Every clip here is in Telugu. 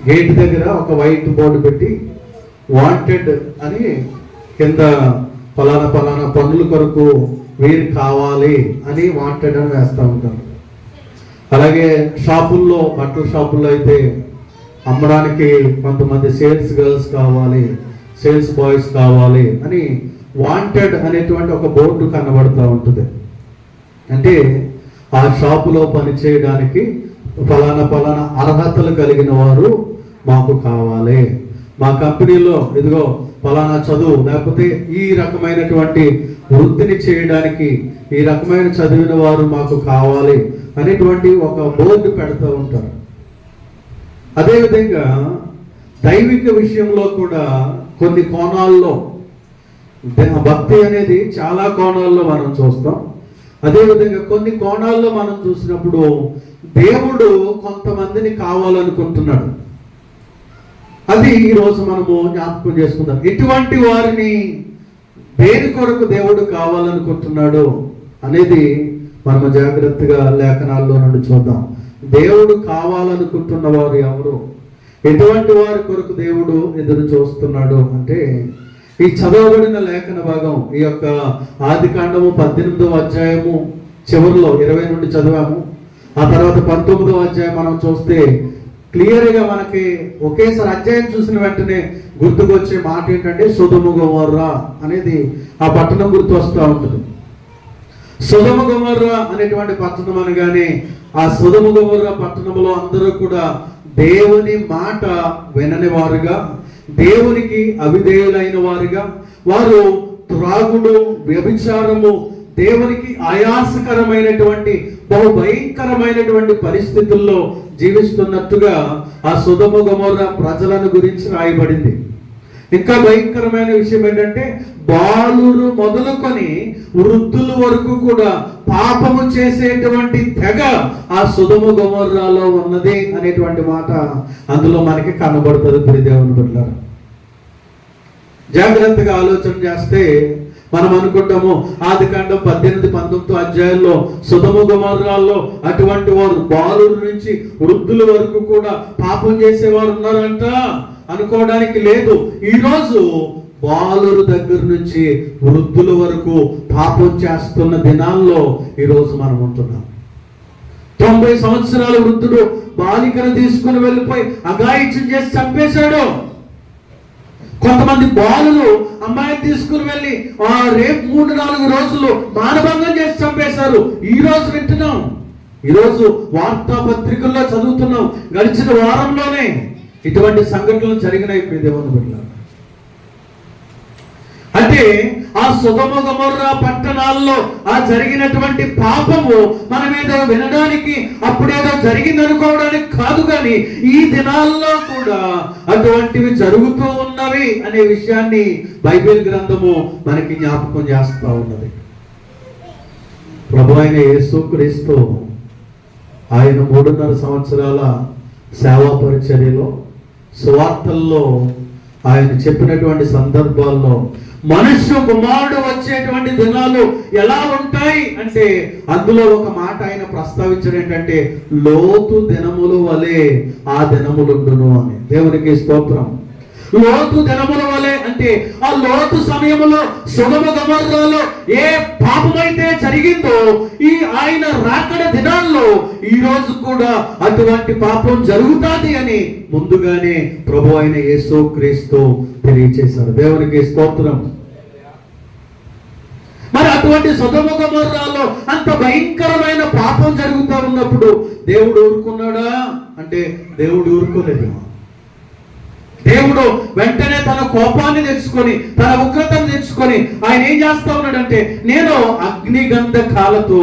గేట్ దగ్గర ఒక వైట్ బోర్డు పెట్టి వాంటెడ్ అని కింద ఫలానా ఫలానా పనుల కొరకు వీరు కావాలి అని వాంటెడ్ అని వేస్తూ ఉంటారు. అలాగే షాపుల్లో, బట్టల షాపుల్లో అయితే అమ్మడానికి కొంతమంది సేల్స్ గర్ల్స్ కావాలి, సేల్స్ బాయ్స్ కావాలి అని వాంటెడ్ అనేటువంటి ఒక బోర్డు కనబడుతూ ఉంటుంది. అంటే ఆ షాపులో పనిచేయడానికి ఫలానా ఫలానా అర్హతలు కలిగిన వారు మాకు కావాలి, మా కంపెనీలో ఇదిగో ఫలానా చదువు, లేకపోతే ఈ రకమైనటువంటి వృత్తిని చేయడానికి ఈ రకమైన చదివిన వారు మాకు కావాలి అనేటువంటి ఒక బోర్డు పెడుతూ ఉంటారు. అదేవిధంగా దైవిక విషయంలో కూడా కొన్ని కోణాల్లో భక్తి అనేది చాలా కోణాల్లో మనం చూస్తాం. అదేవిధంగా కొన్ని కోణాల్లో మనం చూసినప్పుడు దేవుడు కొంతమందిని కావాలనుకుంటున్నాడు. అది ఈరోజు మనము జ్ఞాపకం చేసుకుందాం. ఇటువంటి వారిని దేని కొరకు దేవుడు కావాలనుకుంటున్నాడు అనేది మనము జాగ్రత్తగా లేఖనాల్లో నుండి చూద్దాం. దేవుడు కావాలనుకుంటున్న వారు ఎవరు, ఎటువంటి వారి కొరకు దేవుడు ఎదురు చూస్తున్నాడు అంటే, ఈ చదవబడిన లేఖన భాగం ఈ యొక్క ఆదికాండము 18వ అధ్యాయము చివరిలో 20 నుండి చదివాము. ఆ తర్వాత 19వ అధ్యాయం మనం చూస్తే క్లియర్గా మనకి ఒకేసారి అధ్యాయం చూసిన వెంటనే గుర్తుకొచ్చే మాట ఏంటంటే సొదొమ గొమొర్రా అనేది ఆ పట్టణం గుర్తు వస్తూ ఉంటుంది. సొదొమ గొమొర్రా అనేటువంటి పట్టణం అనగానే ఆ సొదొమ గొమొర్రా పట్టణంలో అందరూ కూడా దేవుని మాట వినని వారుగా, దేవునికి అవిధేయులైన వారుగా, వారు త్రాగుడు, వ్యభిచారము, దేవునికి ఆయాసకరమైనటువంటి బహు భయంకరమైనటువంటి పరిస్థితుల్లో జీవిస్తున్నట్టుగా ఆ సొదొమ గొమొర్రా ప్రజలను గురించి రాయబడింది. ఇంకా భయంకరమైన విషయం ఏంటంటే బాలురు మొదలుకొని వృద్ధుల వరకు కూడా పాపము చేసేటువంటి తెగ ఆ సొదొమ గొమొర్రాలో ఉన్నది అనేటువంటి మాట అందులో మనకి కనబడుతుంది. ప్రియదేవుని బిడ్డలారా, జాగ్రత్తగా ఆలోచన చేస్తే మనం అనుకుంటాము ఆదికాండం 18, 19 అధ్యాయంలో సొదొమ గొమొర్రాలో అటువంటి వారు బాలురు నుంచి వృద్ధుల వరకు కూడా పాపం చేసేవారు ఉన్నారంట అనుకోవడానికి లేదు. ఈరోజు బాలురు దగ్గర నుంచి వృద్ధుల వరకు పాపం చేస్తున్న దినాల్లో ఈరోజు మనం ఉంటున్నాం. 90 సంవత్సరాల వృద్ధుడు బాలికను తీసుకుని వెళ్ళిపోయి అఘాయిత్యం చేసి చంపేశాడు. కొంతమంది బాలులు అమ్మాయిని తీసుకుని వెళ్ళి రేపు 3-4 రోజులు మానభంగం చేసి చంపేశారు. ఈ రోజు వింటున్నాం, ఈరోజు వార్తాపత్రికల్లో చదువుతున్నాం. గడిచిన వారంలోనే ఇటువంటి సంఘటనలు జరిగినాయి. దేవుని బిడ్డలారా, అంటే ఆ సొదొమ గొమొర్రా పట్టణాల్లో ఆ జరిగినటువంటి పాపము మన మీద వినడానికి అప్పుడేదో జరిగింది అనుకోవడానికి కాదు, కానీ ఈ దినాల్లో కూడా అటువంటివి జరుగుతూ ఉన్నవి అనే విషయాన్ని బైబిల్ గ్రంథము మనకి జ్ఞాపకం చేస్తూ ఉన్నది. ప్రభు అయిన యేసుక్రీస్తు ఆయన 3.5 సంవత్సరాల సేవా పరిచర్యలో, సువార్తల్లో ఆయన చెప్పినటువంటి సందర్భాల్లో మనుష్య కుమారుడు వచ్చేటువంటి దినాలు ఎలా ఉంటాయి అంటే అందులో ఒక మాట ఆయన ప్రస్తావించడం ఏంటంటే లోతు దినముల వలె ఆ దినములుండును అని. దేవునికి స్తోత్రం. లోతు దినముల వలె అంటే ఆ లోతు సమయంలో సొదొమ గొమొర్రాలో ఏ పాపమైతే జరిగిందో ఈ ఆయన రాకడ దినాల్లో ఈ రోజు కూడా అటువంటి పాపం జరుగుతుంది అని ముందుగానే ప్రభు అయిన యేసుక్రీస్తు తెలియచేశారు. దేవునికి స్తోత్రం. మరి అటువంటి సొదొమ గొమొర్రాలో అంత భయంకరమైన పాపం జరుగుతూ ఉన్నప్పుడు దేవుడు ఊరుకున్నాడా అంటే దేవుడు ఊరుకోలేదు. దేవుడు వెంటనే తన కోపాన్ని తెచ్చుకొని, తన ఉగ్రతను తెచ్చుకొని ఆయన ఏం చేస్తా ఉన్నాడంటే నేను అగ్నిగంధకాలతో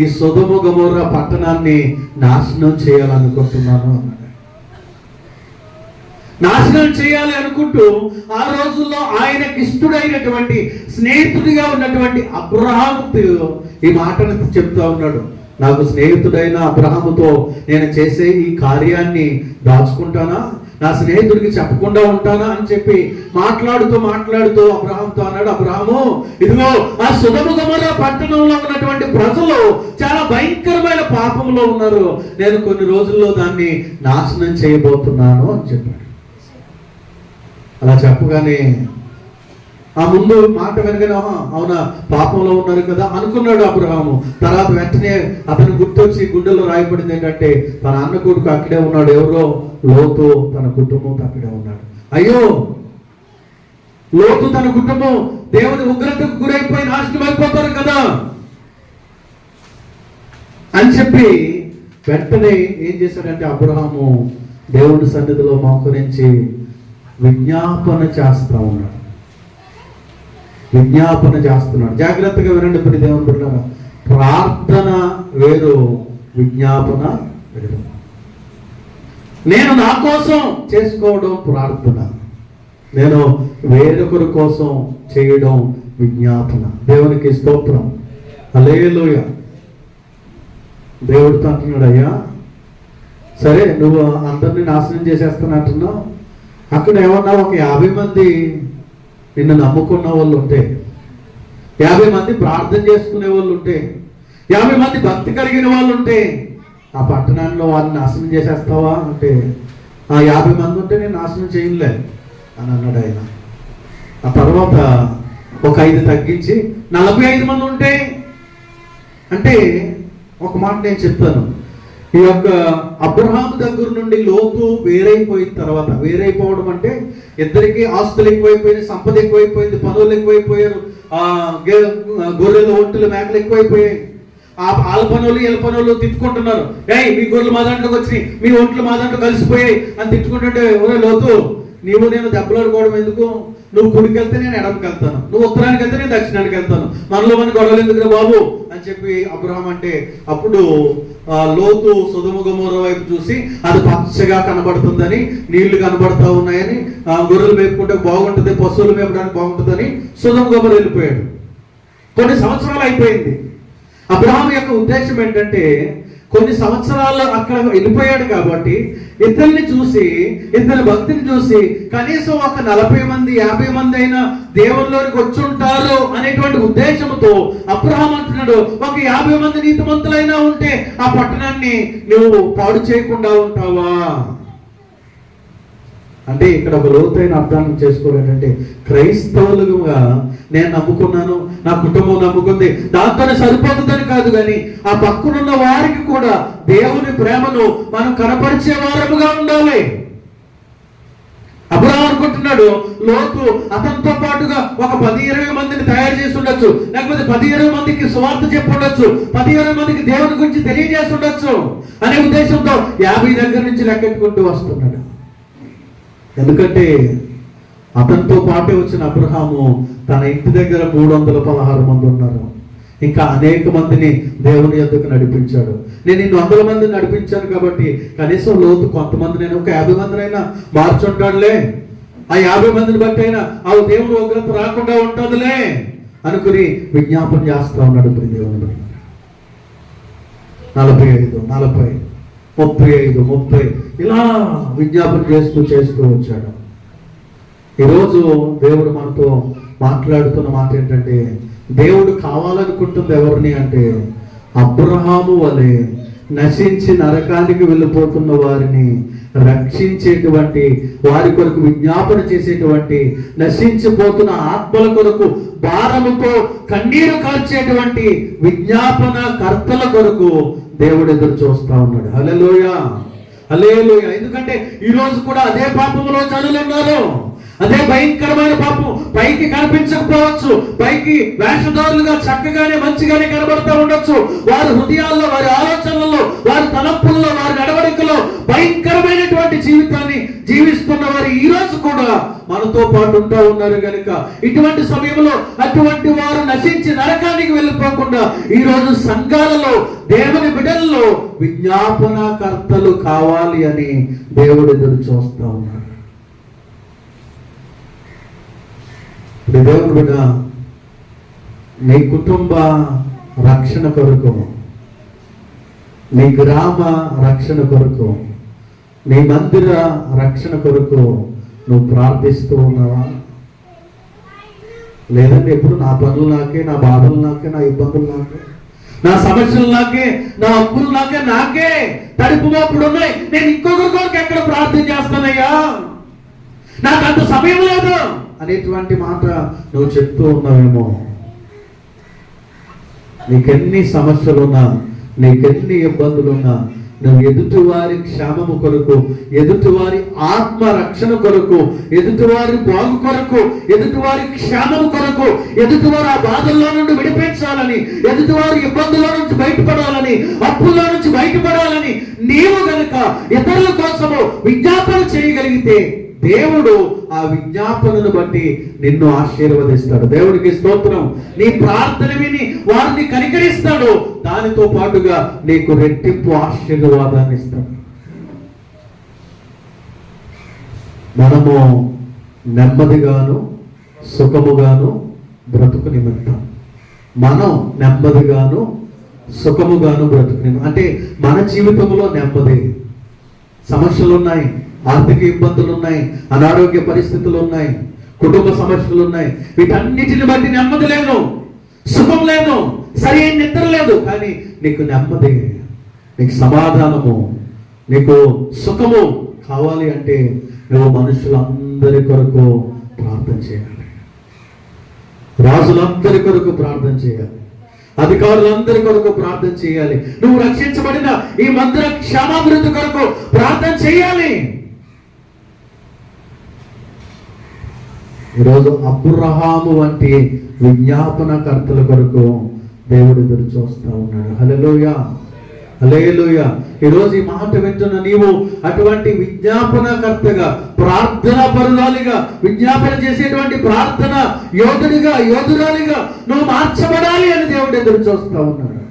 ఈ సొదొమ గొమొర్రా పట్టణాన్ని నాశనం చేయాలనుకుంటున్నాను అన్నాడు. నాశనం చేయాలి అనుకుంటూ ఆ రోజుల్లో ఆయనకి ఇష్టడైనటువంటి స్నేహితుడిగా ఉన్నటువంటి అబ్రహాము ఈ మాటను చెప్తా ఉన్నాడు. నాకు స్నేహితుడైన అబ్రహాముతో నేను చేసే ఈ కార్యాన్ని దాచుకుంటానా, నా స్నేహితుడికి చెప్పకుండా ఉంటానా అని చెప్పి మాట్లాడుతూ అబ్రహాంతో అన్నాడు, అబ్రహాము ఇదిగో ఆ సొదొమ గొమొర్రా పట్టణంలో ఉన్నటువంటి ప్రజలు చాలా భయంకరమైన పాపంలో ఉన్నారు, నేను కొన్ని రోజుల్లో దాన్ని నాశనం చేయబోతున్నాను అని చెప్పాడు. అలా చెప్పగానే ఆ ముందు మాట వెనకనే అవునా పాపంలో ఉన్నారు కదా అనుకున్నాడు అబ్రహాము. తర్వాత వెంటనే అతను గుర్తొచ్చి గుండెలో రాయబడింది ఏంటంటే తన అన్న కొడుకు అక్కడే ఉన్నాడు, ఎవరో లోతు, తన కుటుంబంతో అక్కడే ఉన్నాడు. అయ్యో లోతు తన కుటుంబం దేవుని ఉగ్రతకు గురైపోయి నాశనం అయిపోతారు కదా అని చెప్పి వెంటనే ఏం చేశాడంటే అబ్రహాము దేవుడి సన్నిధిలో మోకరించి విజ్ఞాపన చేస్తున్నాడు. జాగ్రత్తగా వినండి ఇప్పుడు దేవుని బిడ్డలారా, ప్రార్థన వేరు, విజ్ఞాపన వేరు. నేను నా కోసం చేసుకోవడం ప్రార్థన, నేను వేరొకరి కోసం చేయడం విజ్ఞాపన. దేవునికి స్తోత్రం, హల్లెలూయా. దేవుడితో అంటున్నాడు, అయ్యా సరే నువ్వు అందరినీ నాశనం చేసేస్తున్నట్టున్నావు, అక్కడ ఏమన్నా ఒక 50 మంది నిన్ను నమ్ముకున్న వాళ్ళు ఉంటే, 50 మంది ప్రార్థన చేసుకునే వాళ్ళు ఉంటే, 50 మంది భక్తి కలిగిన వాళ్ళు ఉంటే ఆ పట్టణాల్లో వాళ్ళని నాశనం చేసేస్తావా అంటే, ఆ 50 మంది ఉంటే నేను నాశనం చేయలే అని అన్నాడు ఆయన. ఆ తర్వాత ఒక 5 తగ్గించి 45 మంది ఉంటే, అంటే ఒక మాట నేను చెప్తాను, ఈ యొక్క అబ్రహాము దగ్గర నుండి లోతు వేరైపోయిన తర్వాత, వేరైపోవడం అంటే ఇద్దరికి ఆస్తులు ఎక్కువైపోయినాయి, సంపద ఎక్కువైపోయింది, పనులు ఎక్కువైపోయారు, గొర్రెలు ఒంటెలు మేకలు ఎక్కువైపోయాయి. వాళ్ళ పనులు వీళ్ళ పనులు తిట్టుకుంటున్నారు, మీ గొర్రెలు మా దాంట్లోకి వచ్చినాయి, మీ ఒంట్లు మా దాంట్లో కలిసిపోయాయి అని తిట్టుకుంటుంటే, ఒరే లోతు నీవు నేను దెబ్బలాడుకోవడం ఎందుకు, నువ్వు కుడికి వెళ్తే నేను ఎడమకి వెళ్తాను, నువ్వు ఉత్తరానికి వెళ్తే నేను దక్షిణానికి వెళ్తాను, మనలో మన గొడవలు ఎందుకు బాబు అని చెప్పి అబ్రహాం అంటే, అప్పుడు లోతు సొదొమ గొమొర్రా వైపు చూసి అది పచ్చగా కనబడుతుందని, నీళ్లు కనబడతా ఉన్నాయని, గొర్రెలు మేపుకుంటే బాగుంటుంది, పశువులు మేపడానికి బాగుంటుందని సొదొమ గొమొర్రా వెళ్ళిపోయాడు. కొన్ని సంవత్సరాలు అయిపోయింది. అబ్రహాం యొక్క ఉద్దేశం ఏంటంటే కొన్ని సంవత్సరాలు అక్కడ వెళ్ళిపోయాడు కాబట్టి ఇతన్ని చూసి, ఇతని భక్తిని చూసి కనీసం ఒక 40 మంది 50 మంది అయినా దేవుళ్ళలోకి వచ్చుంటారు అనేటువంటి ఉద్దేశంతో అబ్రహాం అంటున్నాడు, ఒక 50 మంది నీతిమంతులైనా ఉంటే ఆ పట్టణాన్ని నువ్వు పాడు చేయకుండా ఉంటావా అంటే, ఇక్కడ ఒక లోతైన అర్థాన్ని చేసుకోవాలంటే, క్రైస్తవులుగా నేను నమ్ముకున్నాను, నా కుటుంబం నమ్ముకుంది, దాంతోనే సరిపోతుందని కాదు, కానీ ఆ పక్కనున్న వారికి కూడా దేవుని ప్రేమను మనం కనపరిచే వారముగా ఉండాలి. అబ్రహాం అనుకుంటున్నాడు, లోతు అతనితో పాటుగా ఒక 10-20 మందిని తయారు చేసి ఉండొచ్చు, లేకపోతే 10-20 మందికి సువార్త చెప్పి ఉండొచ్చు, 10-20 మందికి దేవుని గురించి తెలియజేసి ఉండొచ్చు అనే ఉద్దేశంతో 50 దగ్గర నుంచి లెక్కెట్టుకుంటూ వస్తున్నాడు. ఎందుకంటే అతనితో పాటే వచ్చిన అబ్రహాము తన ఇంటి దగ్గర 316 మంది ఉన్నారు, ఇంకా అనేక మందిని దేవుని యొద్దకు నడిపించాడు. నేను ఇన్ని 100 మందిని నడిపించాను కాబట్టి కనీసం లోతు కొంతమందినైనా, ఒక 50 మందినైనా మార్చుంటాడులే, ఆ 50 మందిని బట్టి అయినా ఆ దేవుని ఉగ్రత రాకుండా ఉంటుందిలే అనుకుని విజ్ఞాపన చేస్తా ఉన్నాడు. దేవుని 45, 40, 35, 30 ఇలా విజ్ఞాపన చేస్తూ వచ్చాడు. ఈరోజు దేవుడు మనతో మాట్లాడుతున్న మాట ఏంటంటే, దేవుడు కావాలనుకుంటుంది ఎవరిని అంటే, అబ్రహాము వలె నశించి నరకానికి వెళ్ళిపోతున్న వారిని రక్షించేటువంటి, వారి కొరకు విజ్ఞాపన చేసేటువంటి, నశించిపోతున్న ఆత్మల కొరకు భారముతో కన్నీరు కార్చేటువంటి విజ్ఞాపన కర్తల కొరకు దేవుడు ఎదురు చూస్తా ఉన్నాడు. హల్లెలూయా, హల్లెలూయా. ఎందుకంటే ఈ రోజు కూడా అదే పాపంలో జనులు ఉన్నారు, అదే భయంకరమైన పాపం. పైకి కనిపించకపోవచ్చు, పైకి వేషధారులుగా చక్కగానే మంచిగానే కనబడతా ఉండొచ్చు, వారి హృదయాల్లో, వారి ఆలోచనల్లో, వారి తలంపుల్లో, వారి నడవడికలో భయంకరమైనటువంటి జీవితాన్ని జీవిస్తున్న వారు ఈ రోజు కూడా మనతో పాటు ఉంటా ఉన్నారు. కనుక ఇటువంటి సమయంలో అటువంటి వారు నశించి నరకానికి వెళ్ళిపోకుండా ఈ రోజు సంఘాలలో, దేవుని బిడ్డల్లో విజ్ఞాపనకర్తలు కావాలి అని దేవుడు ఎదురు చూస్తా ఉన్నాడు. దేవుని బిడ్డ, నీ కుటుంబ రక్షణ కొరకు, నీ గ్రామ రక్షణ కొరకు, నీ మందిర రక్షణ కొరకు నువ్వు ప్రార్థిస్తూ ఉన్నావా? లేదంటే ఎప్పుడు నా పనులు నాకే, నా బాధలు నాకే, నా ఇబ్బందులు నాకే, నా సమస్యలు నాకే, నా అప్పులు నాకే తడుపునప్పుడు ఉన్నాయి, నేను ఇంకొకరి కొరకు ఎక్కడ ప్రార్థన చేస్తానయ్యా, నాకు అంత సమయం లేదు అనేటువంటి మాట నువ్వు చెప్తూ ఉన్నావేమో. నీకెన్ని సమస్యలున్నా, నీకెన్ని ఇబ్బందులున్నా, నువ్వు ఎదుటివారి క్షేమము కొరకు, ఎదుటివారి ఆత్మ రక్షణ కొరకు, ఎదుటివారి బాగు కొరకు, ఎదుటివారి క్షేమము కొరకు, ఎదుటివారు ఆ బాధల్లో నుండి విడిపించాలని, ఎదుటివారి ఇబ్బందుల్లో నుంచి బయటపడాలని, అప్పుల్లో నుంచి బయటపడాలని నీవు గనుక ఇతరుల కోసము విజ్ఞాపన చేయగలిగితే దేవుడు ఆ విజ్ఞాపనను బట్టి నిన్ను ఆశీర్వదిస్తాడు. దేవుడికి స్తోత్రం. నీ ప్రార్థన విని వారిని కనికరిస్తాడు, దానితో పాటుగా నీకు రెట్టింపు ఆశీర్వాదాన్ని ఇస్తాడు. మనము నెమ్మదిగాను సుఖముగాను బ్రతుకు నిమిత్తం, మనం నెమ్మదిగాను సుఖముగాను బ్రతుకు నిమిత్తం అంటే మన జీవితంలో నెమ్మది, సమస్యలు ఉన్నాయి, ఆర్థిక ఇబ్బందులు ఉన్నాయి, అనారోగ్య పరిస్థితులు ఉన్నాయి, కుటుంబ సమస్యలు ఉన్నాయి, వీటన్నిటిని బట్టి నెమ్మది లేదు, సుఖం లేదు, సరైన నిద్ర లేదు. కానీ నీకు నెమ్మది, నీకు సమాధానము, నీకు సుఖము కావాలి అంటే నువ్వు మనుషులందరి కొరకు ప్రార్థన చేయాలి, రాజులందరి కొరకు ప్రార్థన చేయాలి, అధికారులందరి కొరకు ప్రార్థన చేయాలి, నువ్వు రక్షించబడిన ఈ మందిర క్షేమాభివృద్ధి కొరకు ప్రార్థన చేయాలి. ఈరోజు అబ్రహాము వంటి విజ్ఞాపనకర్తల కొరకు దేవుడు ఎదురు చూస్తూ ఉన్నాడు. హల్లెలూయా, హల్లెలూయా. ఈరోజు ఈ మాట వింటున్న నీవు అటువంటి విజ్ఞాపనకర్తగా, ప్రార్థన పరురాలిగా, విజ్ఞాపన చేసేటువంటి ప్రార్థన యోధుడిగా, యోధురాలిగా నువ్వు మార్చబడాలి అని దేవుడు ఎదురు చూస్తూ ఉన్నాడు.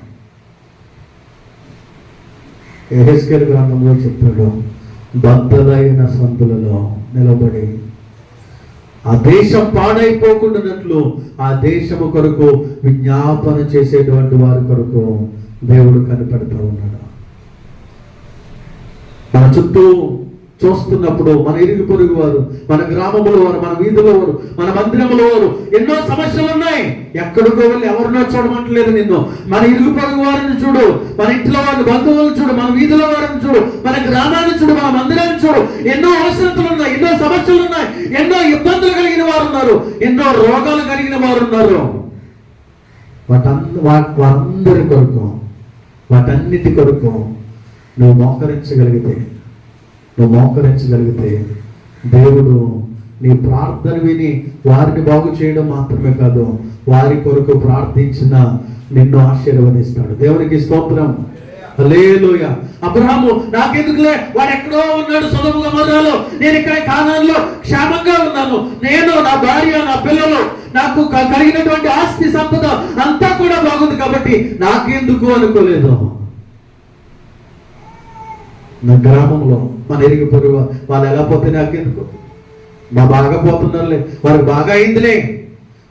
యెహెజ్కేలు గ్రంథంలో చెప్తాడు, బద్దలైన సందులలో నిలబడి ఆ దేశం పాడైపోకుండానట్లు ఆ దేశము కొరకు విజ్ఞాపన చేసేటువంటి వారి కొరకు దేవుడు కనిపెడుతూ ఉన్నాడు. మన చుట్టూ చూస్తున్నప్పుడు మన ఇరుగు పొరుగు వారు, మన గ్రామంలో వారు, మన వీధిలో వారు, మన మందిరంలో వారు, ఎన్నో సమస్యలు ఉన్నాయి. ఎక్కడికో వెళ్ళి ఎవరినో చూడమంటలేదు నిన్ను. మన ఇరుగు పొరుగు వారిని చూడు, మన ఇంట్లో వారిని, బంధువులను చూడు, మన వీధిలో వారిని చూడు, మన గ్రామాన్ని చూడు, మన మందిరాన్ని చూడు. ఎన్నో అవసరతలు ఉన్నాయి, ఎన్నో సమస్యలు ఉన్నాయి, ఎన్నో ఇబ్బందులు కలిగిన వారు ఉన్నారు, ఎన్నో రోగాలు కలిగిన వారు ఉన్నారు. వారందరి కొరకు, వాటన్నిటి కొరకు నువ్వు మోకరించగలిగితే దేవుడు నీ ప్రార్థన విని వారిని బాగు చేయడం మాత్రమే కాదు, వారి కొరకు ప్రార్థించిన నిన్ను ఆశీర్వదిస్తాడు. దేవునికి స్తోత్రం. హల్లెలూయా. అబ్రహాము నాకెందుకులే, వాడు ఎక్కడో ఉన్నాడు సొదొమ గొమొర్రాలో, నేను ఇక్కడ కానానులో క్షేమంగా ఉన్నాను, నేను, నా భార్య, నా పిల్లలు, నాకు కలిగినటువంటి ఆస్తి సంపద అంతా కూడా బాగుంది కాబట్టి నాకెందుకు అనుకోలేదు. నా గ్రామంలో మన ఇరుగు పొరుగు వాళ్ళు ఎలా పోతే నాకెందుకు, మా బాగా పోతున్నారులే, వారికి బాగా అయిందిలే,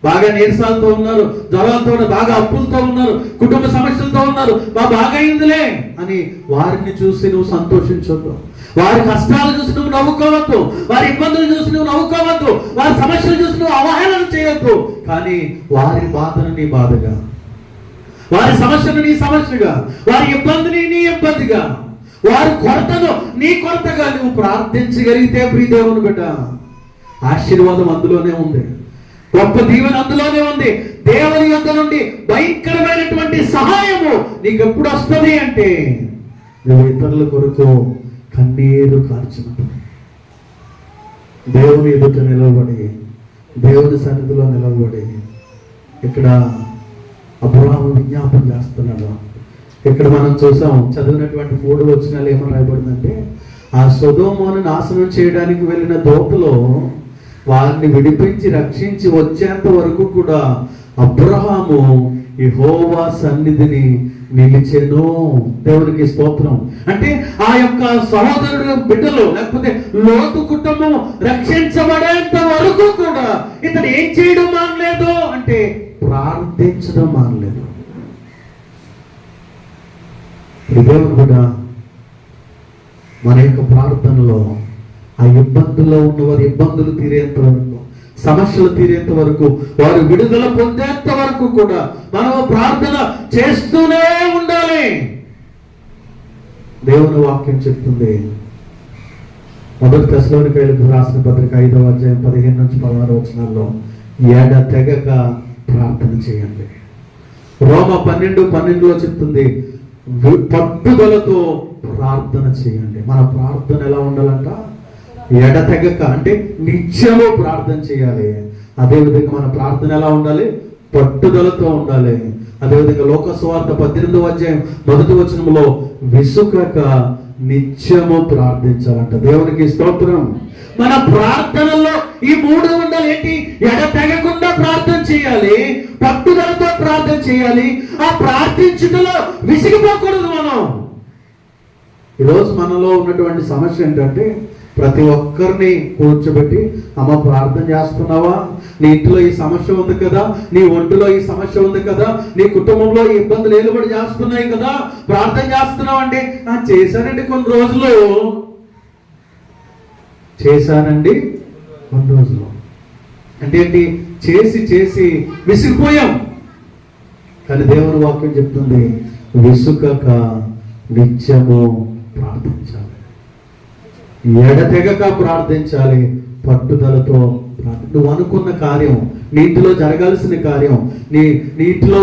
బాగా నీరసాలతో ఉన్నారు, జ్వరాలతో ఉన్నారు, బాగా అప్పులతో ఉన్నారు, కుటుంబ సమస్యలతో ఉన్నారు, బాగా అయిందిలే అని వారిని చూసి నువ్వు సంతోషించొద్దు, వారి కష్టాలు చూసి నువ్వు నవ్వుకోవద్దు, వారి ఇబ్బందులు చూసి నువ్వు నవ్వుకోవద్దు, వారి సమస్యలు చూసి నువ్వు అవహేళన చేయొద్దు. కానీ వారి బాధను నీ బాధగా, వారి సమస్యను నీ సమస్యగా, వారి ఇబ్బందిని నీ ఇబ్బందిగా, వారి కొరతను నీ కొరతగా నువ్వు ప్రార్థించగలిగితే ప్రియ దేవుని బిడ్డ, ఆశీర్వాదం అందులోనే ఉంది, గొప్ప దీవెన అందులోనే ఉంది. దేవుని యొద్ద నుండి భయంకరమైనటువంటి సహాయము నీకు ఎప్పుడు వస్తుంది అంటే నువ్వు ఇతరుల కొరకు కన్నీరు కార్చినప్పుడు, దేవుని ఎదుట నిలబడి, దేవుని సన్నిధిలో నిలబడి. ఇక్కడ అబ్రహాము విజ్ఞాపన చేస్తున్నాడు. ఇక్కడ మనం చూసాం, చదివినటువంటి 3 వచనాలు ఏమని రాయబడిందంటే, ఆ సొదొమను నాశనం చేయడానికి వెళ్ళిన దూతలో వారిని విడిపించి రక్షించి వచ్చేంత వరకు కూడా అబ్రహాము యెహోవా సన్నిధిని నిలిచెను. దేవుడికి స్తోత్రం. అంటే ఆ యొక్క సహోదరుడు బిడ్డలు, లేకపోతే లోతు కుటుంబం రక్షించబడేంత వరకు కూడా ఇతడు ఏం చేయడం మానలేదు అంటే ప్రార్థించడం మానలేదు. దేవుని కూడా మన యొక్క ప్రార్థనలో ఆ ఇబ్బందుల్లో ఉన్నవారు ఇబ్బందులు తీరేంత వరకు, సమస్యలు తీరేంత వరకు, వారు విడుదల పొందేంత వరకు కూడా మనం ప్రార్థన చేస్తూనే ఉండాలి. దేవుని వాక్యం చెప్తుంది, మొదటి తెస్సలోనికైలకు రాసిన పత్రిక 5వ అధ్యాయం 15 నుంచి 16 వచనాల్లో, ఎడతెగక ప్రార్థన చేయండి. రోమ 12:12లో చెప్తుంది, పట్టుదలతో ప్రార్థన చేయండి. మన ప్రార్థన ఎలా ఉండాలంట? ఎడతెగక, అంటే నిత్యము ప్రార్థన చేయాలి. అదేవిధంగా మన ప్రార్థన ఎలా ఉండాలి? పట్టుదలతో ఉండాలి. అదేవిధంగా లోక సువార్త 18వ అధ్యాయం 1వ వచనంలో, విసుకక నిత్యము ప్రార్థించాలంట. దేవునికి స్తోత్రం. మన ప్రార్థనలో ఈ 3 ఉండాలి. ఏంటి? ఎడతెగకుండా ప్రార్థన చేయాలి, పట్టుదలతో ప్రార్థన చేయాలి, ఆ ప్రార్థించుటలో విసిగిపోకూడదు. మనం ఈరోజు మనలో ఉన్నటువంటి సమస్య ఏంటంటే, ప్రతి ఒక్కరిని కూర్చోబెట్టి, అమ్మ ప్రార్థన చేస్తున్నావా? నీ ఇంట్లో ఈ సమస్య ఉంది కదా, నీ ఒంటిలో ఈ సమస్య ఉంది కదా, నీ కుటుంబంలో ఈ ఇబ్బందులు ఏలుబడి చేస్తున్నాయి కదా, ప్రార్థన చేస్తున్నావు అంటే, చేశానండి కొన్ని రోజులు, చేశానండి కొన్ని రోజులు అంటే ఏంటి? చేసి చేసి విసిగిపోయాం. కానీ దేవుని వాక్యం చెప్తుంది, విసుకక నిత్యము ప్రార్థించాలి, ఎడతెగక ప్రార్థించాలి, పట్టుదలతో నువ్వు అనుకున్న కార్యం, నీటిలో జరగాల్సిన కార్యం, నీటిలో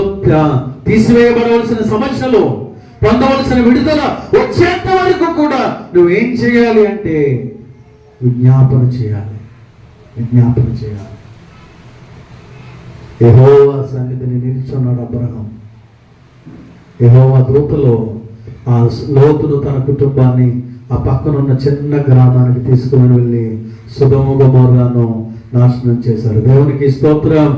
తీసివేయబడవలసిన సమస్యలు, పొందవలసిన విడుదల వచ్చేంత వరకు కూడా నువ్వేం చేయాలి అంటే విజ్ఞాపన చేయాలి. విజ్ఞాపన చేయాలి. యెహోవా సన్నిధిని నిల్చున్నాడు అబ్రహాం. యెహోవా దూతలో ఆ లోతును తన కుటుంబాన్ని ఆ పక్కనున్న చిన్న గ్రామానికి తీసుకుని వెళ్ళి సొదొమ గొమొర్రాను నాశనం చేశారు. దేవునికి స్తోత్రం.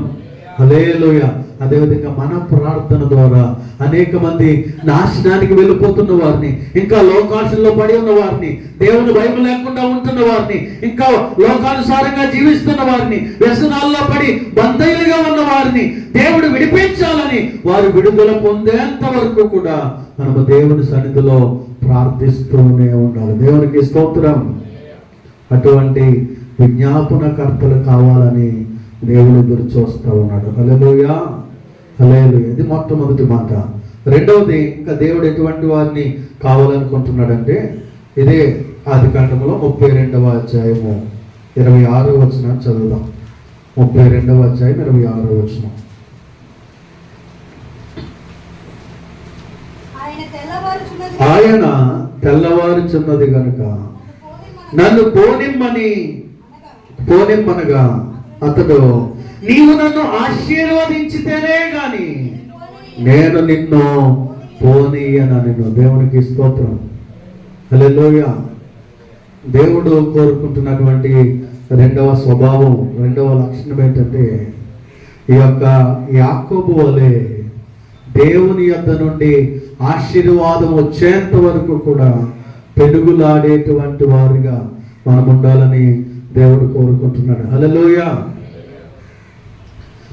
హల్లెలూయా. అదేవిధంగా మన ప్రార్థన ద్వారా అనేక మంది నాశనానికి వెళ్ళిపోతున్న వారిని, ఇంకా లోకాశంలో పడి ఉన్న వారిని, దేవుని భయం లేకుండా ఉంటున్న వారిని, ఇంకా లోకానుసారంగా జీవిస్తున్న వారిని, వ్యసనాల్లో పడి బందీలుగా ఉన్న వారిని దేవుడు విడిపించాలని, వారు విడుదల పొందేంత వరకు కూడా మనము దేవుని సన్నిధిలో ప్రార్థిస్తూనే ఉండాలి. దేవునికి స్తోత్రం. అటువంటి విజ్ఞాపనకర్తలు కావాలని దేవుడు ఎదురు చూస్తూ ఉన్నాడు. హల్లెలూయా, హల్లెలూయా. ఇది మొట్టమొదటి మాట. రెండవది, ఇంకా దేవుడు ఎటువంటి వారిని కావాలనుకుంటున్నాడంటే, ఇదే ఆదికాండములో 32వ అధ్యాయము 26వ వచనం చదువుదాం. 32వ అధ్యాయం 26వ వచనం. ఆయన తెల్లవారుచున్నది గనుక నన్ను పోనిమ్మనగా అతడు, నీవు నన్ను ఆశీర్వదించితేనే గాని నేను నిన్ను పోనీయనను. దేవునికి స్తోత్రం. హల్లెలూయా. దేవుడు కోరుకుంటున్నటువంటి రెండవ స్వభావం, రెండవ లక్షణం ఏంటంటే, ఈ యొక్క యాకోబు వలె దేవుని యొద్ద నుండి ఆశీర్వాదం వచ్చేంత వరకు కూడా పెనుగులాడేటువంటి వారిగా మనం ఉండాలని దేవుడు కోరుకుంటున్నాడు. హల్లెలూయా.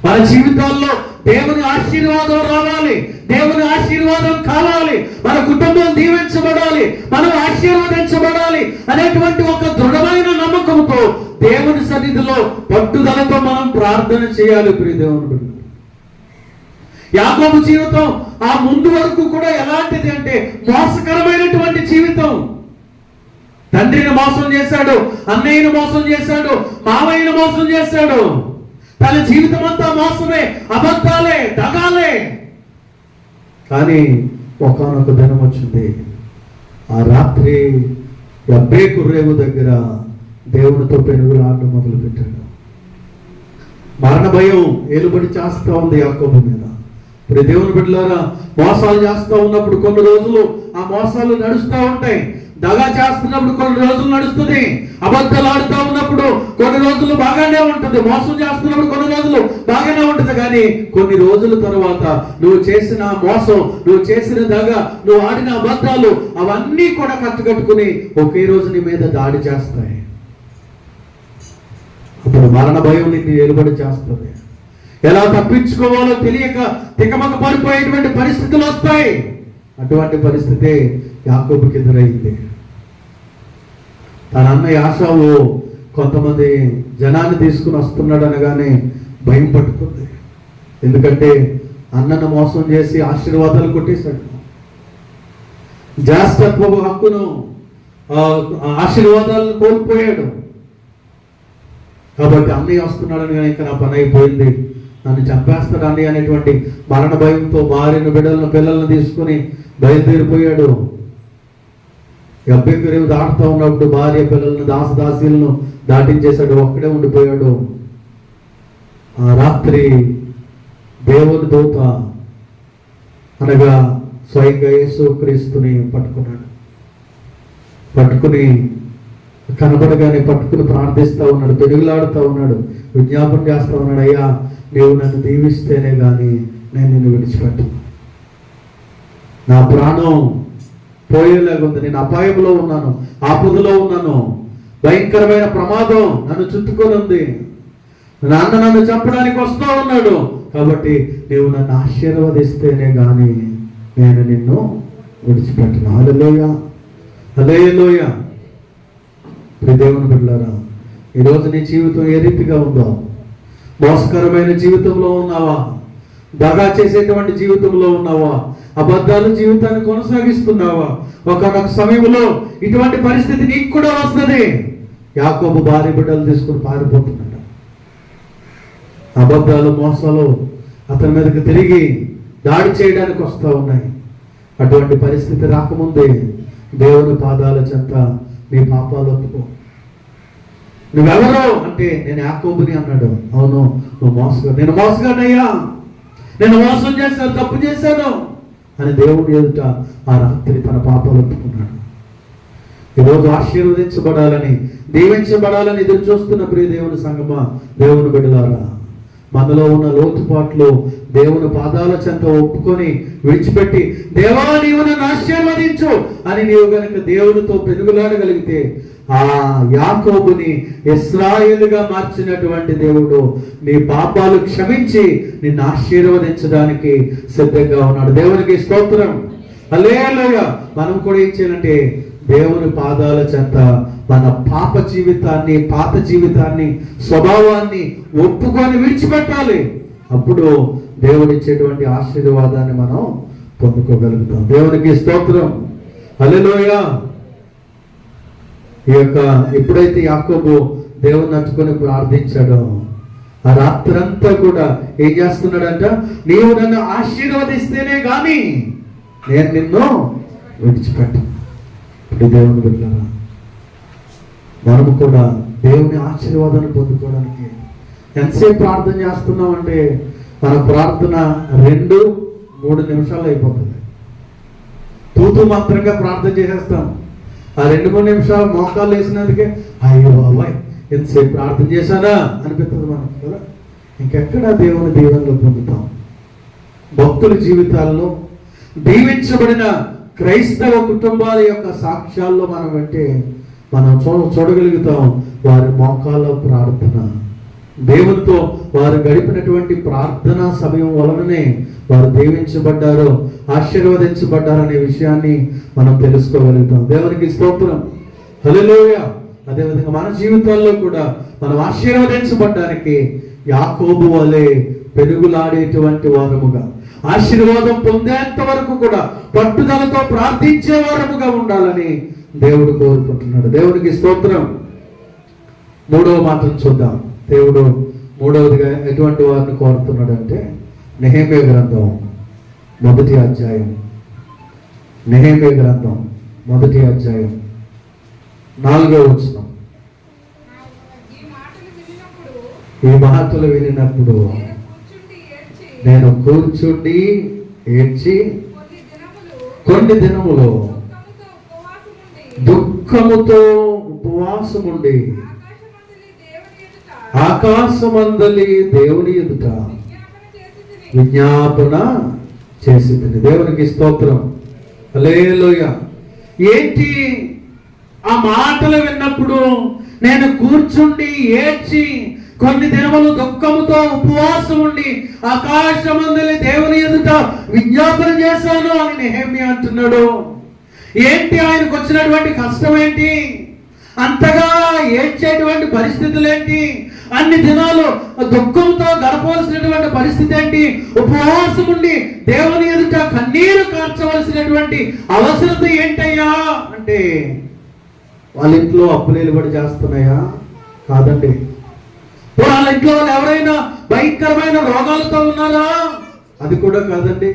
మన జీవితాల్లో దేవుని ఆశీర్వాదం రావాలి, దేవుని ఆశీర్వాదం కావాలి, మన కుటుంబం దీవించబడాలి, మనం ఆశీర్వదించబడాలి అనేటువంటి ఒక దృఢమైన నమ్మకంతో దేవుని సన్నిధిలో పట్టుదలతో మనం ప్రార్థన చేయాలి. ప్రియ దేవుని బిడ్డలు, యాకోబు జీవితం ఆ ముందు వరకు కూడా ఎలాంటిది అంటే మోసకరమైనటువంటి జీవితం. తండ్రిని మోసం చేశాడు, అన్నయ్యను మోసం చేశాడు, మావయ్యను మోసం చేశాడు. తన జీవితం అంతా మోసమే, అబద్ధాలే, దగాలే. కానీ ఒకానొక దినం వచ్చింది. ఆ రాత్రి యబ్బేకు రేవు దగ్గర దేవునితో పెనుగులాడడం మొదలు పెట్టాడు. మరణ భయం ఏలుబడి చేస్తా ఉంది యాకోబు మీద. ఇప్పుడు దేవుని బిడ్డలారా, మోసాలు చేస్తూ ఉన్నప్పుడు కొన్ని రోజులు ఆ మోసాలు నడుస్తూ ఉంటాయి. దగా చేస్తున్నప్పుడు కొన్ని రోజులు నడుస్తుంది. అబద్ధాలు ఆడుతూ ఉన్నప్పుడు కొన్ని రోజులు బాగానే ఉంటుంది. మోసం చేస్తున్నప్పుడు కొన్ని రోజులు బాగానే ఉంటుంది. కానీ కొన్ని రోజుల తర్వాత నువ్వు చేసిన మోసం, నువ్వు చేసిన దగ, నువ్వు ఆడిన అబద్ధాలు అవన్నీ కూడా కట్టుకట్టుకుని ఒకే రోజు నీ మీద దాడి చేస్తాయి. అప్పుడు మరణ భయం నీకు ఏలుబడి చేస్తుంది. ఎలా తప్పించుకోవాలో తెలియక తికమక పడిపోయేటువంటి పరిస్థితులు వస్తాయి. అటువంటి పరిస్థితి యాకోబుకి ఎదురైంది. తన అన్న యాషావు కొంతమంది జనాన్ని తీసుకుని వస్తున్నాడు అనగానే భయం పట్టుకుంది. ఎందుకంటే అన్నను మోసం చేసి ఆశీర్వాదాలు కొట్టేశాడు. జ్యేష్ఠత్వపు హక్కును, ఆశీర్వాదాలను కోల్పోయాడు. కాబట్టి అన్నయ్య వస్తున్నాడని కానీ ఇంకా నా పని అయిపోయింది, నన్ను చంపేస్తాడని అనేటువంటి మరణ భయంతో భార్యను, బిడ్డలను, పిల్లలను తీసుకుని బయలుదేరిపోయాడు. అభ్యంకరేవు దాటుతూ ఉన్నప్పుడు భార్య, పిల్లలను, దాసదాసీలను దాటించేశాడు. ఒక్కడే ఉండిపోయాడు. ఆ రాత్రి దేవుని దూత అనగా స్వయంగా యేసుక్రీస్తుని పట్టుకుని కనబడగానే పట్టుకుని ప్రార్థిస్తూ ఉన్నాడు, పెరుగులాడుతూ ఉన్నాడు, విజ్ఞాపన చేస్తూ ఉన్నాడు, అయ్యా నీవు నన్ను దీవిస్తేనే కానీ నేను నిన్ను విడిచిపెట్టను. నా ప్రాణం పోయేలాగుంది, నేను అపాయంలో ఉన్నాను, ఆపదలో ఉన్నాను, భయంకరమైన ప్రమాదం నన్ను చుట్టుకొని ఉంది, నాన్న నన్ను చంపడానికి వస్తూ ఉన్నాడు. కాబట్టి నీవు నన్ను ఆశీర్వదిస్తేనే కానీ నేను నిన్ను విడిచిపెట్టను. హల్లెలూయా, హల్లెలూయా. దేవుని బిడ్డలారా, ఈరోజు నీ జీవితం ఏ రీతిగా ఉందో? మోసకరమైన జీవితంలో ఉన్నావా? దగా చేసేటువంటి జీవితంలో ఉన్నావా? అబద్ధాలు జీవితాన్ని కొనసాగిస్తున్నావా? ఒకనొక సమయంలో ఇటువంటి పరిస్థితి నీకు కూడా వస్తుంది. యాకోబు భార్య బిడ్డలు తీసుకుని పారిపోతున్నాడు. అబద్ధాలు, మోసాలు అతని మీదకి తిరిగి దాడి చేయడానికి వస్తూ ఉన్నాయి. అటువంటి పరిస్థితి రాకముందే దేవుని పాదాల చెంత నీ పాపాలు ఒప్పుకో. నువ్వెవరో అంటే నేను యాకోబుని అన్నాడు. అవును, నువ్వు నేను మోసగానయ్యా, నేను మోసం చేశాను, తప్పు చేశాను అని దేవుడు ఎదుట ఆ రాత్రి తన పాపాలు ఒప్పుకున్నాడు. ఈరోజు ఆశీర్వదించబడాలని, దీవించబడాలని ఎదురు చూస్తున్న ప్రియ దేవుని సంగమా, దేవుని బిడ్డలారా, మనలో ఉన్న లోతుపాట్లు దేవుని పాదాల చెంత ఒప్పుకొని విడిచిపెట్టి, దేవా నీవు నన్ను ఆశీర్వదించు అని నీవు గనుక దేవునితో పెనుగులాడగలిగితే, ఆ యాకోబుని ఇశ్రాయేలుగా మార్చినటువంటి దేవుడు నీ పాపాలు క్షమించి నిన్ను ఆశీర్వదించడానికి సిద్ధంగా ఉన్నాడు. దేవునికి స్తోత్రం, హల్లెలూయా. మనం కూడా ఏం చేయాలంటే దేవుని పాదాల చెంత మన పాప జీవితాన్ని, పాత జీవితాన్ని, స్వభావాన్ని ఒప్పుకొని విడిచిపెట్టాలి. అప్పుడు దేవుడిచ్చేటువంటి ఆశీర్వాదాన్ని మనం పొందుకోగలుగుతాం. దేవునికి స్తోత్రం, హల్లెలూయా. ఈ యొక్క ఎప్పుడైతే యాకోబు దేవుని నట్టుకొని ప్రార్థించాడో, ఆ రాత్రంతా కూడా ఏం చేస్తున్నాడంట? నీవు నన్ను ఆశీర్వదిస్తేనే కానీ నేను నిన్ను విడిచిపెట్టను. ఇప్పుడు దేవుని బిడ్డలారా, మనము కూడా దేవుని ఆశీర్వాదాన్ని పొందుకోవడానికి ఎంతసేపు ప్రార్థన చేస్తున్నామంటే మన ప్రార్థన 2-3 నిమిషాలు అయిపోతుంది. తూతూ మాత్రంగా ప్రార్థన చేసేస్తాం. ఆ 2-3 నిమిషాలు మోకాలు వేసినందుకే అయ్యో బాబాయ్ ఎంతసేపు ప్రార్థన చేశానా అనిపిస్తుంది మనకు కదా. ఇంకెక్కడ దేవుని దీవెనలో పొందుతాం? భక్తుల జీవితాల్లో దీవించబడిన క్రైస్తవ కుటుంబాల యొక్క సాక్ష్యాల్లో మనం అంటే మనం చూడగలుగుతాం. వారి మోకాళ్ళ ప్రార్థన, దేవునితో వారు గడిపినటువంటి ప్రార్థనా సమయం వలననే వారు దీవించబడ్డారు, ఆశీర్వదించబడ్డారనే విషయాన్ని మనం తెలుసుకోగలుగుతాం. దేవునికి స్తోత్రం, హల్లెలూయా. అదేవిధంగా మన జీవితాల్లో కూడా మనం ఆశీర్వదించబడ్డానికి యాకోబు వలె పెనుగులాడేటువంటి వారముగా, ఆశీర్వాదం పొందేంత వరకు కూడా పట్టుదలతో ప్రార్థించే వారముగా ఉండాలని దేవుడు కోరుకుంటున్నాడు. దేవునికి స్తోత్రం. 3వ మాటను చూద్దాం. దేవుడు 3వదిగా ఎటువంటి వారిని కోరుతున్నాడు అంటే నెహెమ్యా గ్రంథం 1వ అధ్యాయం, నెహెమ్యా గ్రంథం 1వ అధ్యాయం 4వ వచనం. ఈ మాటలు వినినప్పుడు నేను కూర్చుండి ఏడ్చి కొన్ని దినములు దుఃఖముతో ఉపవాసముండి ఆకాశమందలి దేవుని ఎదుట విజ్ఞాపన చేసింది. దేవునికి స్తోత్రం, హల్లెలూయా. ఏంటి ఆ మాటలు విన్నప్పుడు నేను కూర్చుండి ఏడ్చి కొన్ని దినములు దుఃఖముతో ఉపవాసం ఉండి ఆకాశమందలి దేవుని ఎదుట విజ్ఞాపన చేశాను అని నెహెమ్యా అంటున్నాడు. ఏంటి ఆయనకు వచ్చినటువంటి కష్టం ఏంటి? అంతగా ఏడ్చేటువంటి పరిస్థితులు ఏంటి? అన్ని దినాలు దుఃఖంతో గడపవలసినటువంటి పరిస్థితి ఏంటి? ఉపవాసం ఉండి దేవుని ఎదుట కన్నీరు కార్చవలసినటువంటి అవసరత ఏంటయ్యా అంటే, వాళ్ళ ఇంట్లో అప్పులు నిలబడి చేస్తున్నాయా? కాదండి. వాళ్ళ ఇంట్లో వాళ్ళు ఎవరైనా భయంకరమైన రోగాలతో ఉన్నారా? అది కూడా కాదండి.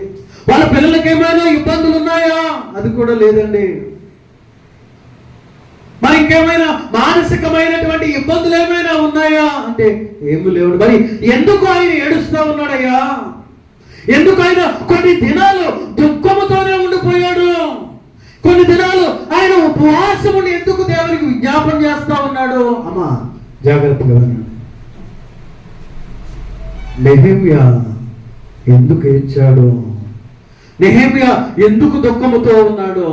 వాళ్ళ పిల్లలకి ఏమైనా ఇబ్బందులు ఉన్నాయా? అది కూడా లేదండి. మరి ఇంకేమైనా మానసికమైనటువంటి ఇబ్బందులు ఏమైనా ఉన్నాయా అంటే ఏమి లేవు. మరి ఎందుకు ఆయన ఏడుస్తూ ఉన్నాడయ్యా? ఎందుకు ఆయన కొన్ని దినాలు దుఃఖముతోనే ఉండిపోయాడు? కొన్ని దినాలు ఆయన ఉపవాసం ఉండి ఎందుకు దేవునికి విజ్ఞాపన చేస్తా ఉన్నాడు? అమ్మా జాగ్రత్తగా వినండి. నెహెమ్యా ఎందుకు ఏడ్చాడు? నెహెమ్యా ఎందుకు దుఃఖముతో ఉన్నాడు?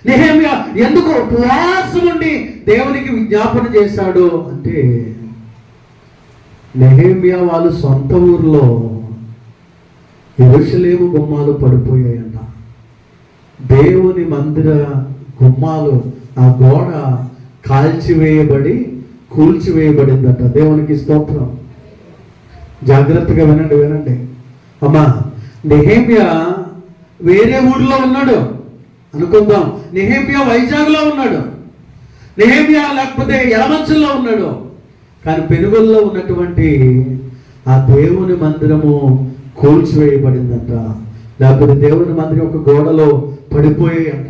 నెహెమ్యా ఎందుకు ఉపవాసం ఉండి దేవునికి విజ్ఞాపన చేశాడు అంటే, నెహెమ్యా వాళ్ళు సొంత ఊర్లో యెరూషలేము గుమ్మాలు పడిపోయాయంట. దేవుని మందిర గుమ్మాలు, ఆ గోడ కాల్చివేయబడి కూల్చివేయబడిందట. దేవునికి స్తోత్రం. జాగ్రత్తగా వినండి. అమ్మా, నెహెమ్యా వేరే ఊర్లో ఉన్నాడు అనుకుందాం. నెహెమ్యా వైజాగ్లో ఉన్నాడు, నెహెమ్యా లేకపోతే యలమంచల్లో ఉన్నాడు. కానీ పెనుగొల్లో ఉన్నటువంటి ఆ దేవుని మందిరము కూల్చివేయబడిందంట. లేకపోతే దేవుని మందిరం ఒక గోడలో పడిపోయాయంట.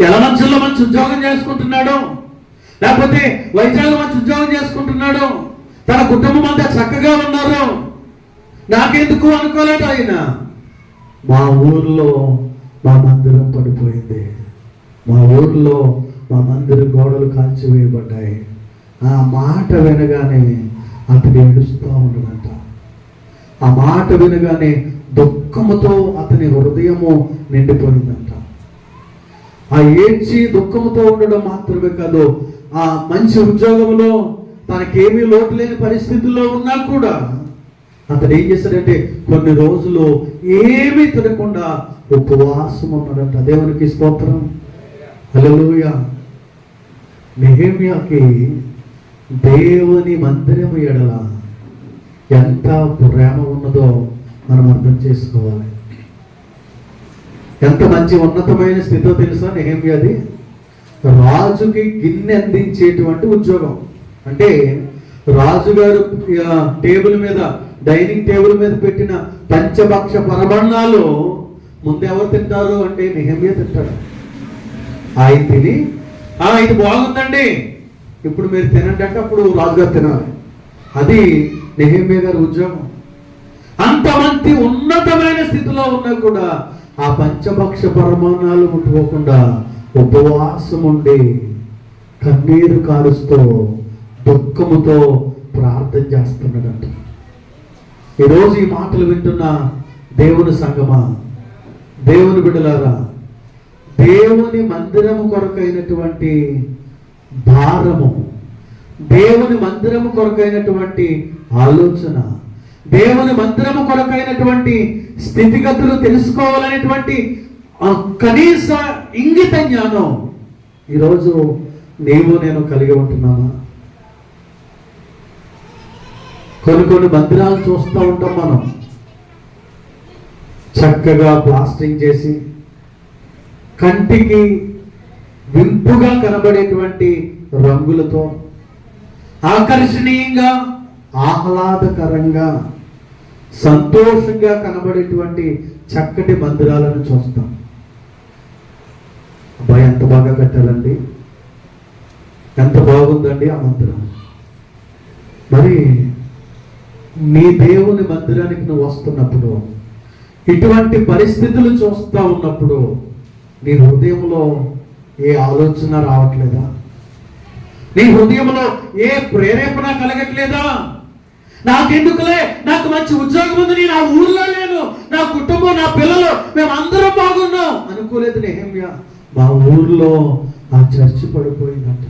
యలమంచల్లో మంచి ఉద్యోగం చేసుకుంటున్నాడు, లేకపోతే వైజాగ్లో మంచి ఉద్యోగం చేసుకుంటున్నాడు, తన కుటుంబం అంతా చక్కగా ఉన్నారు. నాకెందుకు అనుకోలేదు ఆయన. మా ఊర్లో మా మందిరం పడిపోయింది, మా ఊర్లో మా మందిర గోడలు కాల్చివేయబడ్డాయి. ఆ మాట వినగానే అతడు ఏడుస్తూ ఉన్నాడంట. ఆ మాట వినగానే దుఃఖముతో అతని హృదయము నిండిపోయిందంట. ఆ ఏడ్చి దుఃఖముతో ఉండడం మాత్రమే కాదు, ఆ మంచి ఉద్యోగంలో తనకేమీ లోటు లేని పరిస్థితుల్లో ఉన్నా కూడా అతడు ఏం చేశాడంటే కొన్ని రోజులు ఏమీ తినకుండా ఉపవాసం ఉన్నాడంట. దేవునికి స్తోత్రం. హల్లెలూయా. నెహెమ్యాకి దేవుని మందిరము ఎడల ఎంత ప్రేమ ఉన్నదో మనం అర్థం చేసుకోవాలి. ఎంత మంచి ఉన్నతమైన స్థితిలో తెలుసా నెహెమ్యాది? రాజుకి గిన్నె అందించేటువంటి ఉద్యోగం. అంటే రాజుగారు టేబుల్ మీద, డైనింగ్ టేబుల్ మీద పెట్టిన పంచభక్ష పరమాన్నాలు ముందు ఎవరు తింటారు అంటే నెహెమ్యా తింటాడు. ఆయన తిని ఇది బాగుందండి, ఇప్పుడు మీరు తినండి అంటే అప్పుడు రాజుగారు తినాలి. అది నెహెమ్యా గారి ఉద్యోగం. అంతమంది ఉన్నతమైన స్థితిలో ఉన్నా కూడా ఆ పంచభక్ష పరమాణాలు ముట్టుకోకుండా ఉపవాసం ఉండి కన్నీరు కారుస్తూ దుఃఖముతో ప్రార్థన చేస్తున్నాడంట. ఈరోజు ఈ మాటలు వింటున్న దేవుని సంగమా, దేవుని బిడ్డలారా, దేవుని మందిరము కొరకైనటువంటి భారము, దేవుని మందిరము కొరకైనటువంటి ఆలోచన, దేవుని మందిరము కొరకైనటువంటి స్థితిగతులు తెలుసుకోవాలనేటువంటి కనీస ఇంగిత జ్ఞానం ఈరోజు నీవు నేను కలిగి ఉంటున్నామా? కొన్ని మందిరాలు చూస్తూ ఉంటాం మనం, చక్కగా ప్లాస్టింగ్ చేసి కంటికి వింపుగా కనబడేటువంటి రంగులతో ఆకర్షణీయంగా, ఆహ్లాదకరంగా, సంతోషంగా కనబడేటువంటి చక్కటి మందిరాలను చూస్తాం. అబ్బాయి ఎంత బాగా కట్టాలండి, ఎంత బాగుందండి ఆ మందిరం. మరి నీ దేవుని మందిరానికి నువ్వు వస్తున్నప్పుడు, ఇటువంటి పరిస్థితులు చూస్తూ ఉన్నప్పుడు నీ హృదయంలో ఏ ఆలోచన రావట్లేదా? నీ హృదయంలో ఏ ప్రేరేపణ కలగట్లేదా? నాకెందుకులే, నాకు మంచి ఉద్యోగం ఉంది, నేను ఆ ఊర్లో లేను, నా కుటుంబం, నా పిల్లలు, మేము అందరం బాగున్నాం అనుకోలేదు నెహెమ్యా. మా ఊర్లో ఆ చర్చి పడిపోయిందంట,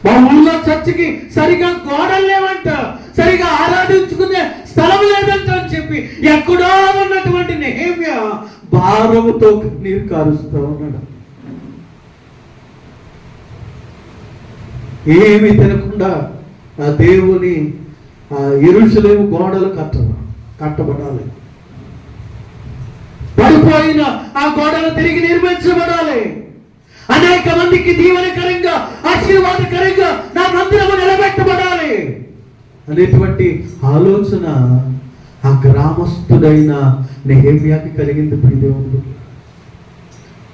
మా ఊళ్ళో చర్చికి సరిగా గోడలు లేవంట, సరిగా ఆరాధించుకునే స్థలం లేదంట అని చెప్పి ఎక్కడో ఉన్నటువంటి నెహెమ్యా భారముతో నీరు కారుస్తూ ఉన్నాడు. ఏమీ తినకుండా ఆ దేవుని యెరూషలేము గోడలు కట్టబడాలి. పడిపోయిన ఆ గోడలు తిరిగి నిర్మించబడాలి. అనేక మందికి దీవెనకరంగా, ఆశీర్వాదకరంగా నా మందిరము నిలబెట్టబడాలి అనేటువంటి ఆలోచన ఆ గ్రామస్తుడైన నెహెమ్యాకి కలిగింది. ప్రియదేవుడు,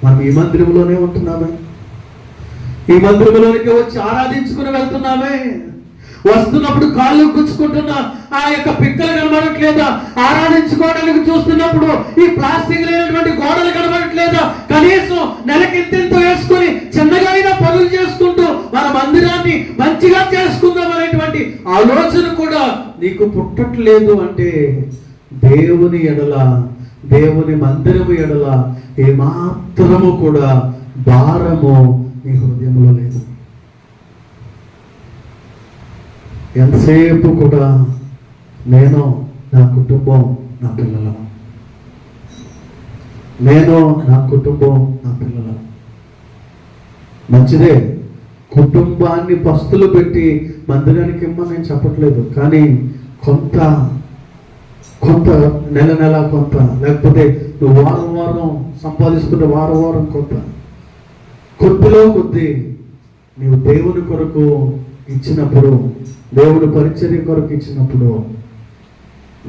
మనం ఈ మందిరంలోనే ఉంటున్నామే, ఈ మందిరంలోనికి వచ్చి ఆరాధించుకుని వెళ్తున్నామే. వస్తున్నప్పుడు కాళ్ళు గుచ్చుకుంటున్న ఆ యొక్క పిక్కలు కనబడట్లేదా? ఆరాధించుకోవడానికి చూస్తున్నప్పుడు ఈ ప్లాస్టిక్ లేనటువంటి గోడలు కనబడట్లేదా? కనీసం నెలకింతెంతో వేసుకుని చిన్నగా అయినా పనులు చేసుకుంటూ మన మందిరాన్ని మంచిగా చేసుకుందాం అనేటువంటి ఆలోచన కూడా నీకు పుట్టట్లేదు అంటే దేవుని ఎడల, దేవుని మందిరము ఎడల ఏమాత్రము కూడా భారము నీ హృదయంలో లేదు. ఎంతసేపు కూడా నేను, నా కుటుంబం, నా పిల్లలు, నేను, నా కుటుంబం, నా పిల్లలు. మంచిదే, కుటుంబాన్ని పస్తులు పెట్టి మందిరానికి ఇమ్మని నేను చెప్పట్లేదు. కానీ కొంత నెల నెల కొంత, లేకపోతే నువ్వు వారం సంపాదిస్తుంటే వారం కొంత, కొద్దిలో కొద్ది నీవు దేవుని కొరకు ఇచ్చినప్పుడు, దేవుడు పరిచర్య కొరకు ఇచ్చినప్పుడు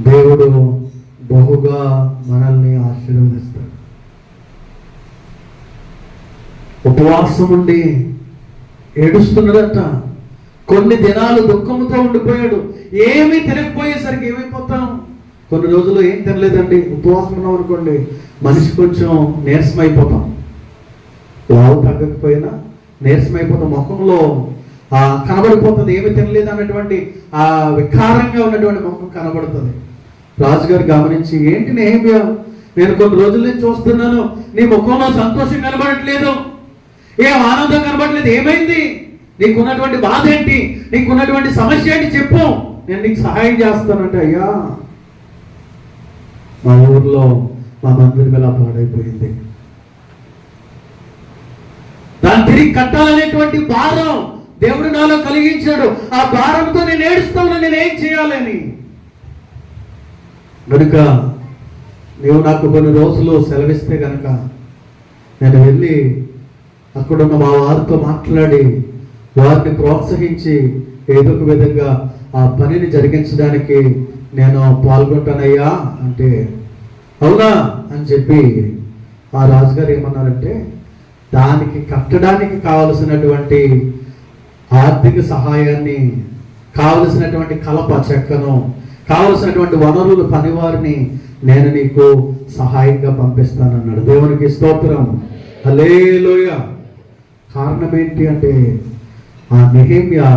దేవుడు బహుగా మనల్ని ఆశీర్వదిస్తాడు. ఉపవాసం ఉండి ఏడుస్తున్నాడట. కొన్ని దినాలు దుఃఖంతో ఉండిపోయాడు. ఏమీ తినకపోయేసరికి ఏమైపోతాం? కొన్ని రోజులు ఏం తినలేదండి, ఉపవాసం ఉన్నాం అనుకోండి, మనిషి కొంచెం నీరసం అయిపోతాం. లావు తగ్గకపోయినా నీరసం అయిపోతాం, ముఖంలో కనబడిపోతుంది. ఏమి తినలేదు అన్నటువంటి ఆ వికారంగా ఉన్నటువంటి ముఖం కనబడుతుంది. రాజుగారు గమనించి, ఏంటి నెహెమ్యా, నేను కొన్ని రోజుల నుంచి చూస్తున్నాను, నీ ముఖంలో సంతోషం కనబడట్లేదు, ఏం ఆనందం కనబడట్లేదు, ఏమైంది? నీకున్నటువంటి బాధ ఏంటి? నీకున్నటువంటి సమస్య ఏంటి చెప్పు, నేను నీకు సహాయం చేస్తానంటే, అయ్యా మా ఊర్లో మా మందిరం ఎలా పాడైపోయింది, దాన్ని తిరిగి కట్టాలనేటువంటి భారం దేవుడు నాలో కలిగించాడు. ఆ భారంతో నేను ఏడుస్తాను, నేనేం చేయాలని. కనుక నీవు నాకు కొన్ని రోజులు సెలవిస్తే కనుక నేను వెళ్ళి అక్కడున్న మా వారితో మాట్లాడి వారిని ప్రోత్సహించి ఏదో ఒక విధంగా ఆ పనిని జరిగించడానికి నేను పాల్గొంటానయ్యా అంటే, అవునా అని చెప్పి ఆ రాజుగారు ఏమన్నారంటే, దానికి కట్టడానికి కావలసినటువంటి ఆర్థిక సహాయాన్ని, కావలసినటువంటి కలప చెక్కను, కావలసినటువంటి వనరులు, పనివారిని నేను నీకు సహాయంగా పంపిస్తానన్నాడు. దేవునికి స్తోత్రం, హల్లెలూయా. కారణం ఏంటి అంటే ఆ నెహెమ్యా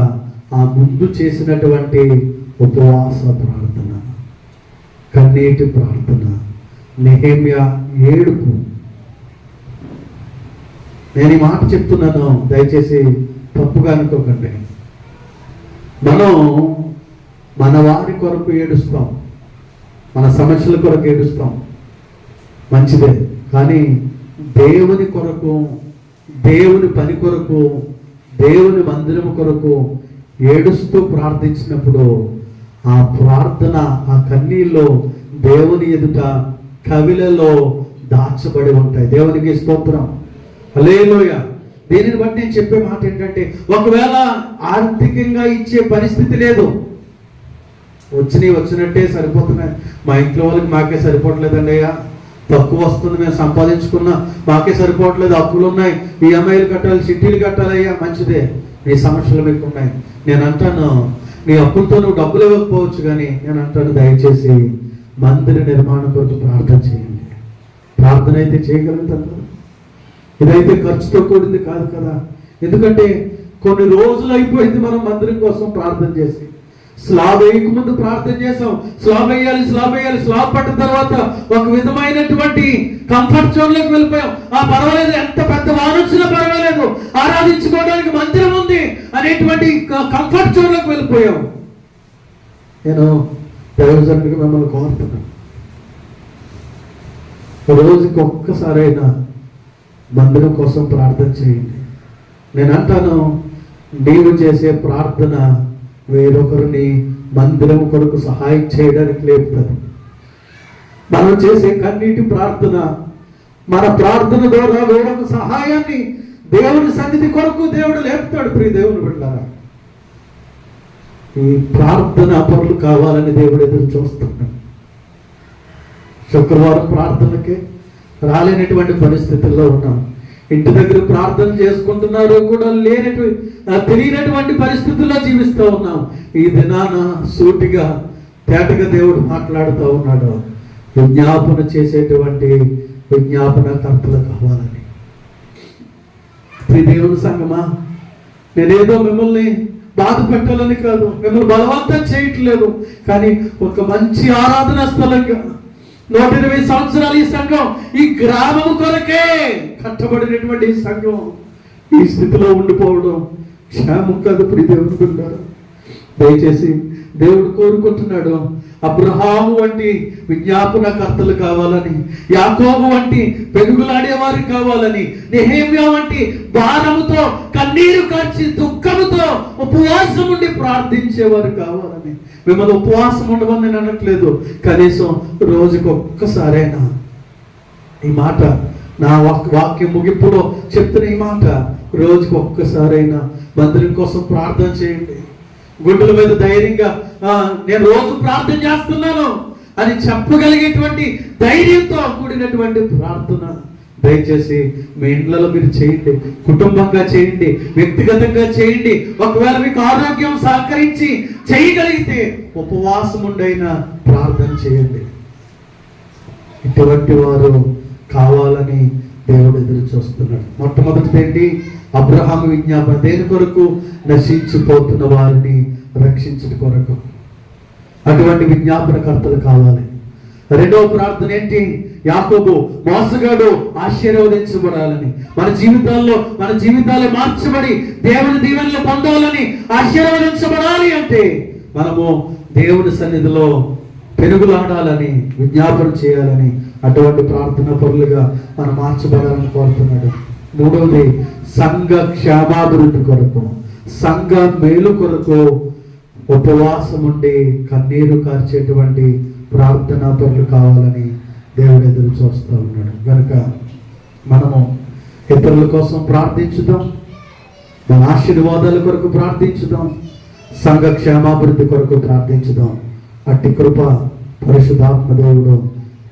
ఆ ముందు చేసినటువంటి ఉపవాస ప్రార్థన, కన్నీటి ప్రార్థన, నెహెమ్యా ఏడుపు. నేను ఈ మాట చెప్తున్నాను, దయచేసి తప్పుగా అనుకోకండి. మనం మన వారి కొరకు ఏడుస్తాం, మన సమస్యల కొరకు ఏడుస్తాం, మంచిదే. కానీ దేవుని కొరకు, దేవుని పని కొరకు, దేవుని మందిరం కొరకు ఏడుస్తూ ప్రార్థించినప్పుడు ఆ ప్రార్థన, ఆ కన్నీళ్ళు దేవుని ఎదుట కవిలలో దాచబడి ఉంటాయి. దేవునికి స్తోత్రం, హల్లెలూయా. దీనిని బట్టి నేను చెప్పే మాట ఏంటంటే, ఒకవేళ ఆర్థికంగా ఇచ్చే పరిస్థితి లేదు, వచ్చినట్టే సరిపోతున్నాయి, మా ఇంట్లో వాళ్ళకి మాకే సరిపోవట్లేదండి అయ్యా, తక్కువ వస్తుంది, మేము సంపాదించుకున్నా మాకే సరిపోవట్లేదు, అప్పులు ఉన్నాయి, ఈఎంఐలు కట్టాలి, చిట్టీలు కట్టాలయ్యా. మంచిదే, నీ సమస్యలు మీకు ఉన్నాయి. నేను అంటాను, నీ అప్పులతో నువ్వు డబ్బులు ఇవ్వకపోవచ్చు, కానీ నేను అంటాను, దయచేసి మందిర నిర్మాణం కొరకు ప్రార్థన చేయండి. ప్రార్థన అయితే చేయగలుగుతాను, ఇదైతే ఖర్చుతో కూడింది కాదు కదా. ఎందుకంటే కొన్ని రోజులు అయిపోయింది మనం మందిరం కోసం ప్రార్థన చేసి. స్లాబ్ వేయకముందు ప్రార్థన చేసాం, స్లాబ్ వేయాలి, స్లాబ్ పట్టిన తర్వాత ఒక విధమైనటువంటి కంఫర్ట్ జోన్ లోకి వెళ్ళిపోయాం. పర్వాలేదు, ఎంత పెద్ద వాన వచ్చినా పర్వాలేదు, ఆరాధించుకోవడానికి మందిరం ఉంది అనేటువంటి కంఫర్ట్ జోన్లోకి వెళ్ళిపోయాం. నేను దైవజనుడిగా మిమ్మల్ని కోరుతున్నాను, రోజుకి ఒక్కసారైనా మందిరం కోసం ప్రార్థన చేయండి. నేను అంటాను, నీవు చేసే ప్రార్థన వేరొకరిని మందిరం కొరకు సహాయం చేయడానికి లేపుతుంది. మనం చేసే కన్నీటి ప్రార్థన, మన ప్రార్థన ద్వారా వేరొక సహాయాన్ని దేవుని సన్నిధి కొరకు దేవుడు లేపుతాడు. ప్రియ దేవుని బిడ్డలారా, ఈ ప్రార్థన పనులు కావాలని దేవుడు ఎదురు చూస్తున్నాడు. శుక్రవారం ప్రార్థనకి రాలేనటువంటి పరిస్థితుల్లో ఉన్నాం. ఇంటి దగ్గర ప్రార్థన చేసుకుంటున్నారు కూడా తెలియనటువంటి పరిస్థితుల్లో జీవిస్తూ ఉన్నాం. ఈ దినాన సూటిగా తేటగా దేవుడు మాట్లాడుతూ ఉన్నాడు. విజ్ఞాపన చేసేటువంటి విజ్ఞాపనకర్తలు కావాలని. ప్రియ దేవుని సంగమా, నేనేదో మిమ్మల్ని బాధ పెట్టాలని కాదు, మిమ్మల్ని బలవంతం చేయట్లేదు. కానీ ఒక మంచి ఆరాధన స్థలంగా 120 సంవత్సరాలు ఈ సంఘం, ఈ గ్రామం కొరకే కట్టబడినటువంటి ఈ సంఘం ఈ స్థితిలో ఉండిపోవడం క్షేమం కాదు. ప్రియ దేవుని బిడ్డలారా, దయచేసి దేవుడు కోరుకుంటున్నాడు, అబ్రహాము వంటి విజ్ఞాపనకర్తలు కావాలని, యాకోబు వంటి పెరుగులాడేవారు కావాలని, నెహెమ్యా వంటి భారముతో కన్నీరు కార్చి దుఃఖముతో ఉపవాసం ఉండి ప్రార్థించేవారు కావాలని. మిమ్మల్ని ఉపవాసం ఉండమని నేను అనట్లేదు, కనీసం రోజుకి ఒక్కసారైనా ఈ మాట, నా వాక్యం ముగింపులో చెప్తున్న ఈ మాట, రోజుకి ఒక్కసారైనా మందిరం కోసం ప్రార్థన చేయండి. గుండెల మీద ధైర్యంగా నేను రోజు ప్రార్థన చేస్తున్నాను అని చెప్పగలిగేటువంటి ధైర్యంతో కూడినటువంటి ప్రార్థన దయచేసి మీ ఇండ్లలో మీరు చేయండి. కుటుంబంగా చేయండి, వ్యక్తిగతంగా చేయండి. ఒకవేళ మీకు ఆరోగ్యం సహకరించి చేయగలిగితే ఉపవాసం ఉండైనా ప్రార్థన చేయండి. ఇటువంటి వారు కావాలని దేవుడు ఎదురు చూస్తున్నాడు. మొట్టమొదటిది ఏంటి? అబ్రహాము విజ్ఞాపన. దేని కొరకు? నశించిపోతున్న వారిని రక్షించడం కొరకు. అటువంటి విజ్ఞాపనకర్తలు కావాలి. రెండవ ప్రార్థన ఏంటి? యాకోబు మోసగాడు ఆశీర్వదించబడాలని, మన జీవితాలు మార్చబడి దేవుని దీవెనలు పొందాలని, ఆశీర్వదించబడాలి అంటే మనము దేవుని సన్నిధిలో పెరుగులాడాలని, విజ్ఞాపన చేయాలని, అటువంటి ప్రార్థన పరులుగా మనం మార్చబడాలని కోరుతున్నాడు. మూడవది సంఘ క్షేమాభివృద్ధి కొరకు, సంఘ మేలు కొరకు ఉపవాసం ఉండి కన్నీరు కార్చేటువంటి ప్రార్థనా పరులు కావాలని దేవుడు ఎదురు చూస్తూ ఉన్నాడు. కనుక మనము ఇతరుల కోసం ప్రార్థించుదాం, మన ఆశీర్వాదాల కొరకు ప్రార్థించుదాం, సంఘ క్షేమాభివృద్ధి కొరకు ప్రార్థించుదాం. అట్టి కృప పరిశుద్ధాత్మ దేవుడు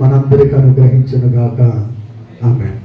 మనందరికీ అనుగ్రహించును గాక. ఆమేన్.